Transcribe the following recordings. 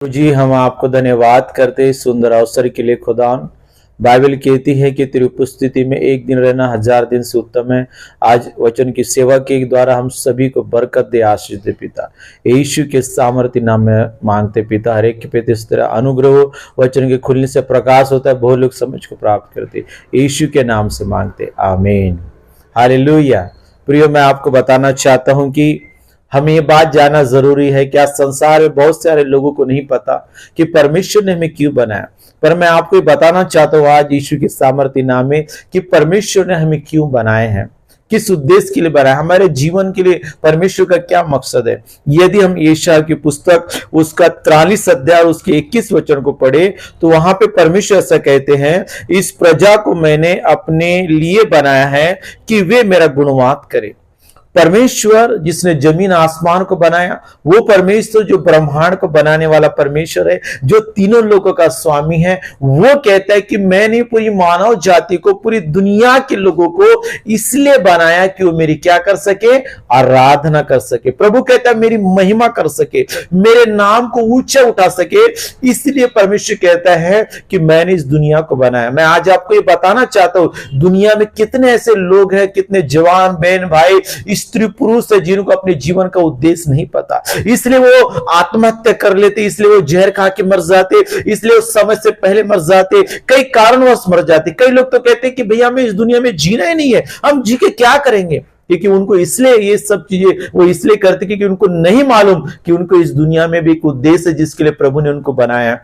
जी हम आपको धन्यवाद करते हैं इस सुंदर अवसर के लिए खुदान। बाइबल कहती है कि तेरी उपस्थिति में एक दिन रहना 1000 दिन से उत्तम है। आज वचन की सेवा के द्वारा हम सभी को बरकत दे, आशीष दे पिता। यीशु के सामर्थ्य नाम में मांगते पिता, हर एक के प्रति इस तरह अनुग्रह हो, वचन के खुलने से प्रकाश होता है, बहुत लोग समझ को प्राप्त करते। यीशु के नाम से मांगते, आमीन, हालेलुया। प्रियो, मैं आपको बताना चाहता हूं कि हमें ये बात जानना जरूरी है। क्या संसार में बहुत सारे लोगों को नहीं पता कि परमेश्वर ने हमें क्यों बनाया, पर मैं आपको ये बताना चाहता हूँ आज यीशु के सामर्थ्य नाम में कि परमेश्वर ने हमें क्यों बनाए हैं, किस उद्देश्य के लिए बनाया, हमारे जीवन के लिए परमेश्वर का क्या मकसद है। यदि हम यशायाह की पुस्तक उसका 43 अध्याय और उसके 21 वचन को पढ़े तो वहां पे परमेश्वर ऐसा कहते हैं, इस प्रजा को मैंने अपने लिए बनाया है कि वे मेरा गुणवाद करे। परमेश्वर जिसने जमीन आसमान को बनाया, वो परमेश्वर जो ब्रह्मांड को बनाने वाला परमेश्वर है, जो तीनों लोगों का स्वामी है, वो कहता है कि मैंने पूरी मानव जाति को, पूरी दुनिया के लोगों को इसलिए बनाया कि वो मेरी क्या कर सके, आराधना कर सके। प्रभु कहता है मेरी महिमा कर सके, मेरे नाम को ऊंचा उठा सके। इसलिए परमेश्वर कहता है कि मैंने इस दुनिया को बनाया। मैं आज आपको ये बताना चाहता हूं, दुनिया में कितने ऐसे लोग हैं, कितने जवान बहन भाई, स्त्री पुरुष है, जिनको अपने जीवन का उद्देश्य नहीं पता, इसलिए वो आत्महत्या कर लेते, इसलिए वो जहर खा के मर जाते, इसलिए वो समय से पहले मर जाते, कई कारणवश मर जाते। कई लोग तो कहते हैं कि भैया हमें इस दुनिया में जीना ही नहीं है, हम जी के क्या करेंगे। क्योंकि उनको इसलिए ये सब चीजें वो इसलिए करते क्योंकि उनको नहीं मालूम कि उनको इस दुनिया में भी एक उद्देश्य है जिसके लिए प्रभु ने उनको बनाया।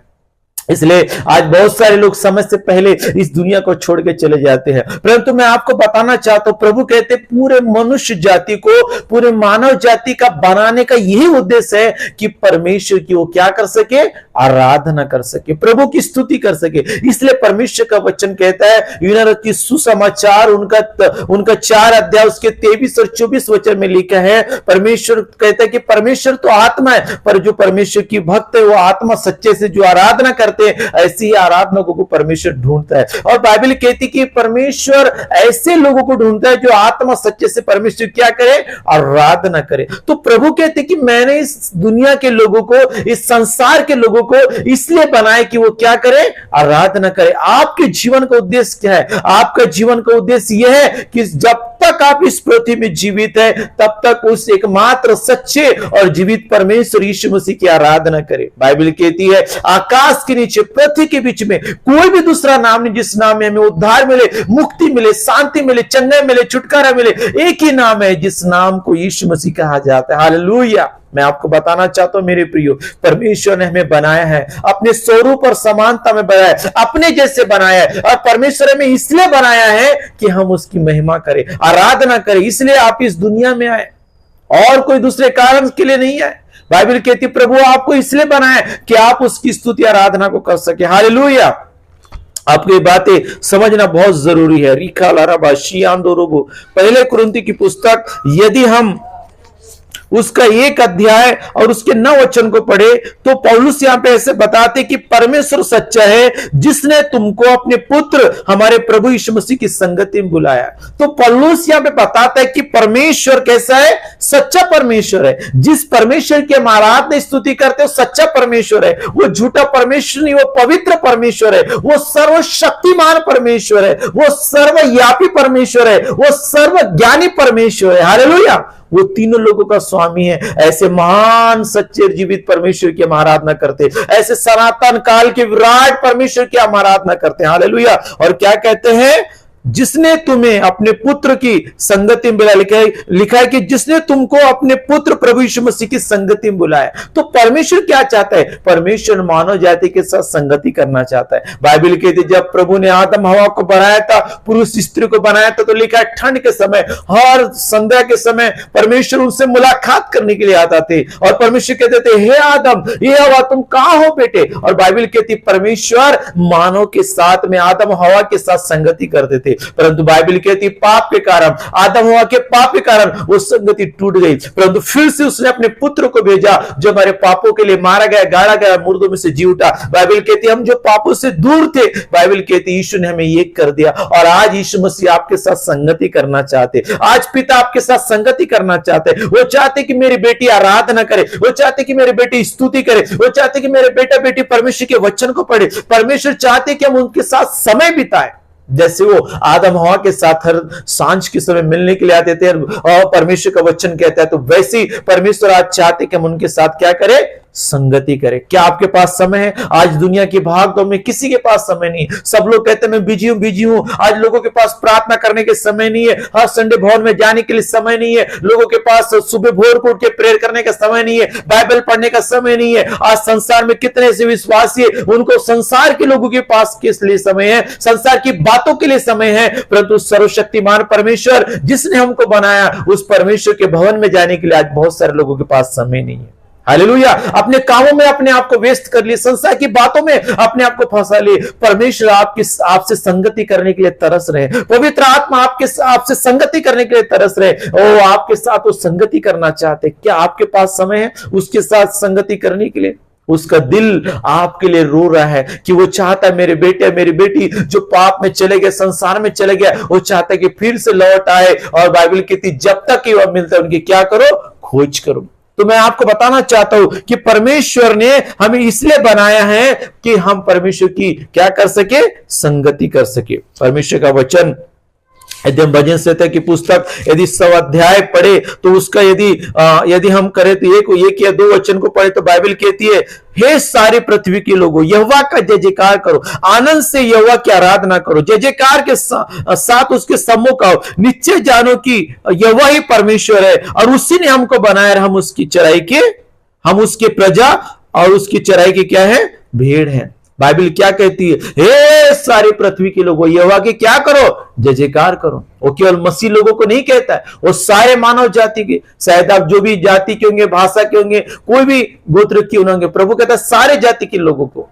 इसलिए आज बहुत सारे लोग समय से पहले इस दुनिया को छोड़ के चले जाते हैं। परंतु मैं आपको बताना चाहता हूं, प्रभु कहते पूरे मनुष्य जाति को, पूरे मानव जाति का बनाने का यही उद्देश्य है कि परमेश्वर की वो क्या कर सके, आराधना कर सके, प्रभु की स्तुति कर सके। इसलिए परमेश्वर का वचन कहता है, यूनान की सुसमाचार उनका 4 अध्याय उसके 23 और 24 वचन में लिखा है, परमेश्वर कहता है कि परमेश्वर तो आत्मा है, पर जो परमेश्वर की भक्त है वो आत्मा सच्चे से जो आराधना करते, ऐसी ही आराधना को परमेश्वर ढूंढता है। और बाइबल कहती कि परमेश्वर ऐसे लोगों को ढूंढता है जो आत्मा सच्चे से परमेश्वर क्या करे, आराधना करे। तो प्रभु कहते कि मैंने इस दुनिया के लोगों को, इस संसार के लोगों को इसलिए बनाया कि वो क्या करे, आराधना करे। आपके जीवन का उद्देश्य क्या है? आपका जीवन का उद्देश्य यह है कि जब तक आप इस पृथ्वी में जीवित है तब तक उस एकमात्र सच्चे और जीवित परमेश्वर यीशु मसीह की आराधना करें। बाइबल कहती है आकाश के नीचे, पृथ्वी के बीच में कोई भी दूसरा नाम नहीं जिस नाम में हमें उद्धार मिले, मुक्ति मिले, शांति मिले, चंगाई मिले, छुटकारा मिले। एक ही नाम है जिस नाम को यीशु मसीह कहा जाता है। हालेलुया। मैं आपको बताना चाहता हूं मेरे प्रियो, परमेश्वर ने हमें बनाया है, अपने स्वरूप और समानता में बनाया है, अपने जैसे बनाया है। और परमेश्वर हमें इसलिए बनाया है कि हम उसकी महिमा करें, आराधना करें। इसलिए आप इस दुनिया में आए, और कोई दूसरे कारण के लिए नहीं आए। बाइबल कहती प्रभु आपको इसलिए बनाया कि आप उसकी स्तुति आराधना को कर सके। हालेलुया। आपको ये बातें समझना बहुत जरूरी है। रिखा लारा शियान दो रोबो, पहले कुरिन्ती की पुस्तक यदि हम उसका 1 अध्याय और उसके 9 वचन को पढ़े तो पौलुस यहां पे ऐसे बताते कि परमेश्वर सच्चा है जिसने तुमको अपने पुत्र हमारे प्रभु यीशु मसीह की संगति में बुलाया। तो पौलुस यहां पे बताता है कि परमेश्वर कैसा है, सच्चा परमेश्वर है। जिस परमेश्वर की हम आराधना स्तुति करते हो सच्चा परमेश्वर है, वो झूठा परमेश्वर नहीं, वो पवित्र परमेश्वर है, वो सर्वशक्तिमान परमेश्वर है, वो सर्वव्यापी परमेश्वर है, वो सर्वज्ञानी परमेश्वर है। हालेलुया। वो तीनों लोगों का स्वामी है। ऐसे महान सच्चे जीवित परमेश्वर की हम आराधना करते, ऐसे सनातन काल के विराट परमेश्वर की हम आराधना करते हैं। हालेलुया। और क्या कहते हैं, जिसने तुम्हें अपने पुत्र की संगति में बुलाया, लिखा है कि जिसने तुमको अपने पुत्र प्रभु यीशु मसीह की संगति में बुलाया। तो परमेश्वर क्या चाहता है, परमेश्वर मानव जाति के साथ संगति करना चाहता है। बाइबल कहती है जब प्रभु ने आदम हवा को बनाया था, पुरुष स्त्री को बनाया था, तो लिखा है ठंड के समय, हर संध्या के समय परमेश्वर उनसे मुलाकात करने के लिए आता थे। और परमेश्वर कहते थे हे आदम, हे हवा, तुम कहां हो बेटे। और बाइबल कहती परमेश्वर मानव के साथ में, आदम हवा के साथ संगति करते थे। परंतु बाइबल कहती पाप के कारण, आदम हवा के पाप के कारण वो संगति टूट गई, परंतु फिर से उसने अपने पुत्र को भेजा जो हमारे पापों के लिए मारा गया, गाड़ा गया, मुर्दों में से जी उठा। बाइबल कहती हम जो पापों से दूर थे, बाइबल कहती यीशु ने हमें एक कर दिया, और आज यीशु मसीह आपके साथ संगति करना चाहते। आज पिता आपके साथ संगति करना चाहते। वो चाहते कि मेरी बेटी आराधना करे, वो चाहते कि मेरी बेटी स्तुति करे, वो चाहते कि मेरे बेटा बेटी परमेश्वर के वचन को पढ़े। परमेश्वर चाहते कि हम उनके साथ समय बिताएं, जैसे वो आदम हवा के साथ हर सांझ के समय मिलने के लिए आते थे और परमेश्वर का वचन कहता है, तो वैसे ही परमेश्वर आज चाहते कि हम उनके साथ क्या करें, संगति करें। क्या आपके पास समय है? आज दुनिया की भागदौड़ में किसी के पास समय नहीं। सब लोग कहते हैं मैं बिजी हूं। आज लोगों के पास प्रार्थना करने के समय नहीं है, हर संडे भवन में जाने के लिए समय नहीं है, लोगों के पास सुबह भोर को उठ के प्रेयर करने का समय नहीं है, बाइबल पढ़ने का समय नहीं है। आज संसार में कितने ऐसे विश्वासी है, उनको संसार के लोगों के पास किस लिए समय है, संसार की बातों के लिए समय है, परंतु सर्वशक्तिमान परमेश्वर जिसने हमको बनाया, उस परमेश्वर के भवन में जाने के लिए आज बहुत सारे लोगों के पास समय नहीं है। हालेलुया। अपने कामों में अपने आप को व्यस्त कर लिए, संसार की बातों में अपने आप को फंसा लिए। परमेश्वर आपसे संगति करने के लिए तरस रहे, पवित्र आत्मा आपसे संगति करने के लिए तरस रहे। ओ आपके साथ वो संगति करना चाहते। क्या आपके पास समय है उसके साथ संगति करने के लिए? उसका दिल आपके लिए रो रहा है कि वो चाहता है मेरे बेटे मेरी बेटी जो पाप में चले गए, संसार में चले गए, वो चाहता है कि फिर से लौट आए। और बाइबल कहती जब तक कि वह मिलता है उनकी क्या करो, खोज करो। तो मैं आपको बताना चाहता हूं कि परमेश्वर ने हमें इसलिए बनाया है कि हम परमेश्वर की क्या कर सके, संगति कर सके। परमेश्वर का वचन यदि हम भजन संहिता की पुस्तक यदि 100 अध्याय पढ़े तो उसका यदि हम करें तो एक या दो वचन को पढ़े तो बाइबल कहती है, हे सारी पृथ्वी के लोगों यहोवा का जय जयकार करो, आनंद से यहोवा की आराधना करो, जय जयकार के साथ उसके सम्मुख आओ, निश्चय जानो कि यहोवा ही परमेश्वर है और उसी ने हमको बनाया, हम उसके प्रजा और उसकी चराई के क्या है, भेड़ है। बाइबल क्या कहती है, हे सारी पृथ्वी के लोगों यहोवा के क्या करो, जय जयकार करो। वो केवल मसीह लोगों को नहीं कहता है, वो सारे मानव जाति के, शायद आप जो भी जाति के होंगे, भाषा के होंगे, कोई भी गोत्र के होंगे, प्रभु कहता है सारे जाति के लोगों को,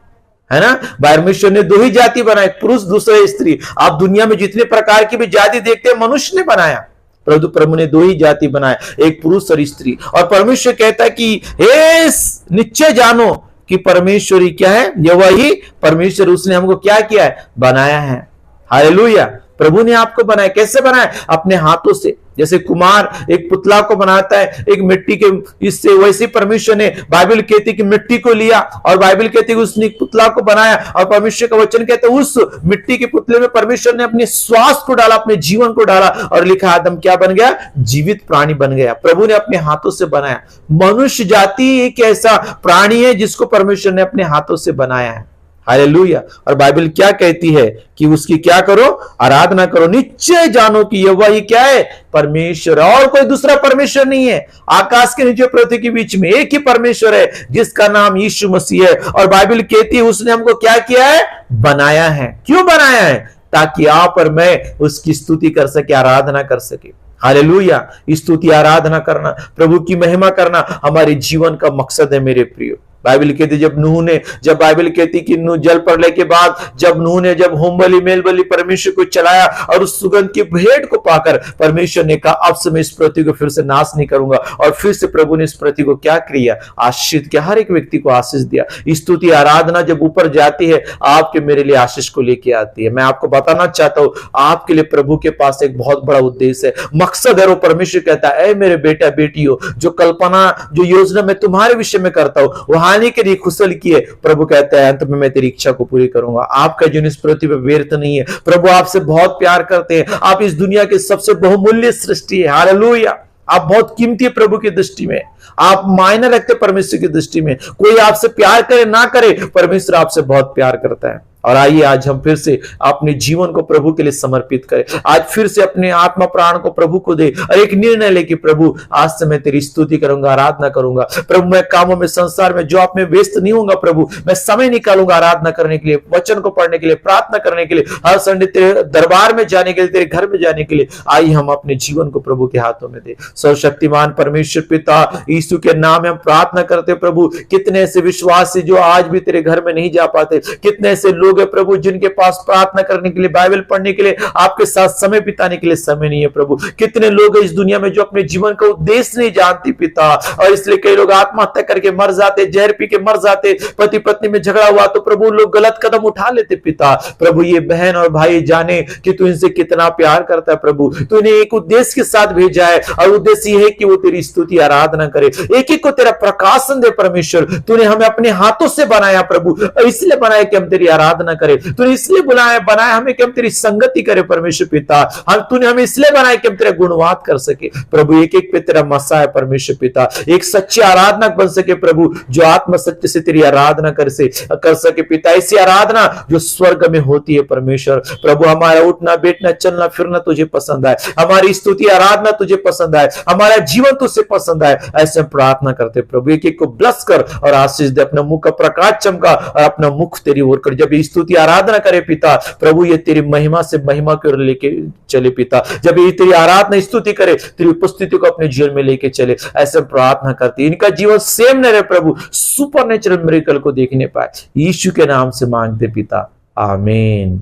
है ना। परमेश्वर ने दो ही जाति बनाए, पुरुष दूसरे स्त्री। आप दुनिया में जितने प्रकार की भी जाति देखते हैं मनुष्य ने बनाया, प्रभु ने दो ही जाति बनाया, एक पुरुष और स्त्री। और परमेश्वर कहता है कि हे निश्चय जानो कि परमेश्वरी क्या है, यहोवा ही परमेश्वर, उसने हमको क्या किया है, बनाया है। हालेलुया। प्रभु ने आपको बनाया, कैसे बनाया, अपने हाथों से। जैसे कुम्हार एक पुतला को बनाता है एक मिट्टी के इससे, वैसे परमेश्वर ने, बाइबल कहती कि मिट्टी को लिया और बाइबल कहती कि उसने एक पुतला को बनाया। और परमेश्वर का वचन कहता है उस मिट्टी के पुतले में परमेश्वर ने अपने श्वास को डाला, अपने जीवन को डाला और लिखा आदम क्या बन गया, जीवित प्राणी बन गया। प्रभु ने अपने हाथों से बनाया। मनुष्य जाति एक ऐसा प्राणी है जिसको परमेश्वर ने अपने हाथों से बनाया है। हालेलुया। और बाइबल क्या कहती है कि उसकी क्या करो, आराधना करो। निश्चय जानो कि यहोवा ही क्या है, परमेश्वर, और कोई दूसरा परमेश्वर नहीं है। आकाश के नीचे पृथ्वी के बीच में एक ही परमेश्वर है जिसका नाम यीशु मसीह है। और बाइबल कहती है उसने हमको क्या किया है, बनाया है। क्यों बनाया है, ताकि आप और मैं उसकी स्तुति कर सके, आराधना कर सके। हालेलुया। स्तुति आराधना करना, प्रभु की महिमा करना हमारे जीवन का मकसद है मेरे प्रियो। बाइबल कहती जब बाइबल कहती कि नूह जल प्रलय के बाद जब नूह ने जब होम बलि मेल बलि परमेश्वर को चलाया और उस सुगंध की भेंट को पाकर परमेश्वर ने कहा अब से मैं इस पृथ्वी को फिर से नाश नहीं करूंगा। और फिर से प्रभु ने इस पृथ्वी को क्या किया, आशीष किया, हर एक व्यक्ति को आशीष दिया। स्तुति आराधना जब ऊपर जाती है आपके मेरे लिए आशीष को लेके आती है। मैं आपको बताना चाहता हूं आपके लिए प्रभु के पास एक बहुत बड़ा उद्देश्य है, मकसद है। वो परमेश्वर कहता है ऐ मेरे बेटा बेटियों, जो कल्पना जो योजना मैं तुम्हारे विषय में करता हूं वो हानि के लिए कुशल की है। प्रभु कहता है अंत में मैं तेरी इच्छा को पूरी करूंगा। आपका जीवन इस पृथ्वी पर व्यर्थ नहीं है। प्रभु आपसे बहुत प्यार करते हैं। आप इस दुनिया के सबसे बहुमूल्य सृष्टि है। हालेलुया। आप बहुत कीमती है प्रभु की दृष्टि में, आप मायने रखते परमेश्वर की दृष्टि में। कोई आपसे प्यार करे ना करे, परमेश्वर आपसे बहुत प्यार करता है। और आइए आज हम फिर से अपने जीवन को प्रभु के लिए समर्पित करें। आज फिर से अपने आत्मा प्राण को प्रभु को दे और एक निर्णय ले कि प्रभु आज से मैं तेरी स्तुति करूंगा, आराधना करूंगा। प्रभु मैं कामों में, संसार में, जॉब में व्यस्त नहीं होऊंगा। प्रभु मैं समय निकालूंगा आराधना करने के लिए, वचन को पढ़ने के लिए, प्रार्थना करने के लिए, हर संडे तेरे दरबार में जाने के लिए, तेरे घर में जाने के लिए। आइए हम अपने जीवन को प्रभु के हाथों में दे। सर्वशक्तिमान परमेश्वर पिता यीशु के नाम में हम प्रार्थना करते प्रभु। कितने ऐसे विश्वासी जो आज भी तेरे घर में नहीं जा पाते, कितने ऐसे लोग लोग हैं प्रभु जिनके पास प्रार्थना करने के लिए, बाइबल पढ़ने के लिए, आपके साथ समय बिताने के लिए समय नहीं है प्रभु। कितने लोग हैं इस दुनिया में जो अपने जीवन का उद्देश्य नहीं जानते पिता, और इसलिए कई लोग आत्महत्या करके मर जाते, जहर पी के मर जाते, पति पत्नी में झगड़ा हुआ तो प्रभु लोग गलत कदम उठा लेते पिता। प्रभु ये बहन और भाई जाने कि तू इनसे कितना प्यार करता है प्रभु। तू इन्हें एक उद्देश्य के साथ भेजा है और उद्देश्य ये है कि वो तेरी स्तुति आराधना करे, एक एक को तेरा प्रकाशन दे परमेश्वर। तूने हमें अपने हाथों से बनाया प्रभु, और इसलिए बनाया कि हम तेरी आराधना करें। तूने इसलिए बनाया हमें कि हम तेरी संगति करें परमेश्वर पिता। तूने हमें इसलिए बनाया कि हम तेरा गुणवाद कर सके प्रभु। एक एक पे तेरा मसा है परमेश्वर पिता, एक सच्चे आराधना बन सके प्रभु, जो आत्म सत्य से तेरी आराधना कर सके पिता। ऐसी आराधना जो स्वर्ग में होती है परमेश्वर। प्रभु हमारा उठना बैठना चलना फिरना तुझे पसंद आए, हमारी स्तुति आराधना तुझे पसंद आए, हमारा जीवन तुझसे पसंद आए, ऐसे हम प्रार्थना करते प्रभु। एक एक को ब्लेस कर और आशीष दे, अपना मुख का प्रकाश चमका और अपना मुख तेरी ओर कर। जब ये स्तुति आराधना करे पिता प्रभु, ये तेरी महिमा से महिमा की ओर लेके चले पिता। जब ये तेरी आराधना स्तुति करे, तेरी उपस्थिति को अपने जीवन में लेके चले, ऐसे प्रार्थना करती। इनका जीवन सेम न रहे प्रभु, सुपर नेचुरल मिरेकल को देखने पाए। यीशु के नाम से मांगते पिता, आमीन।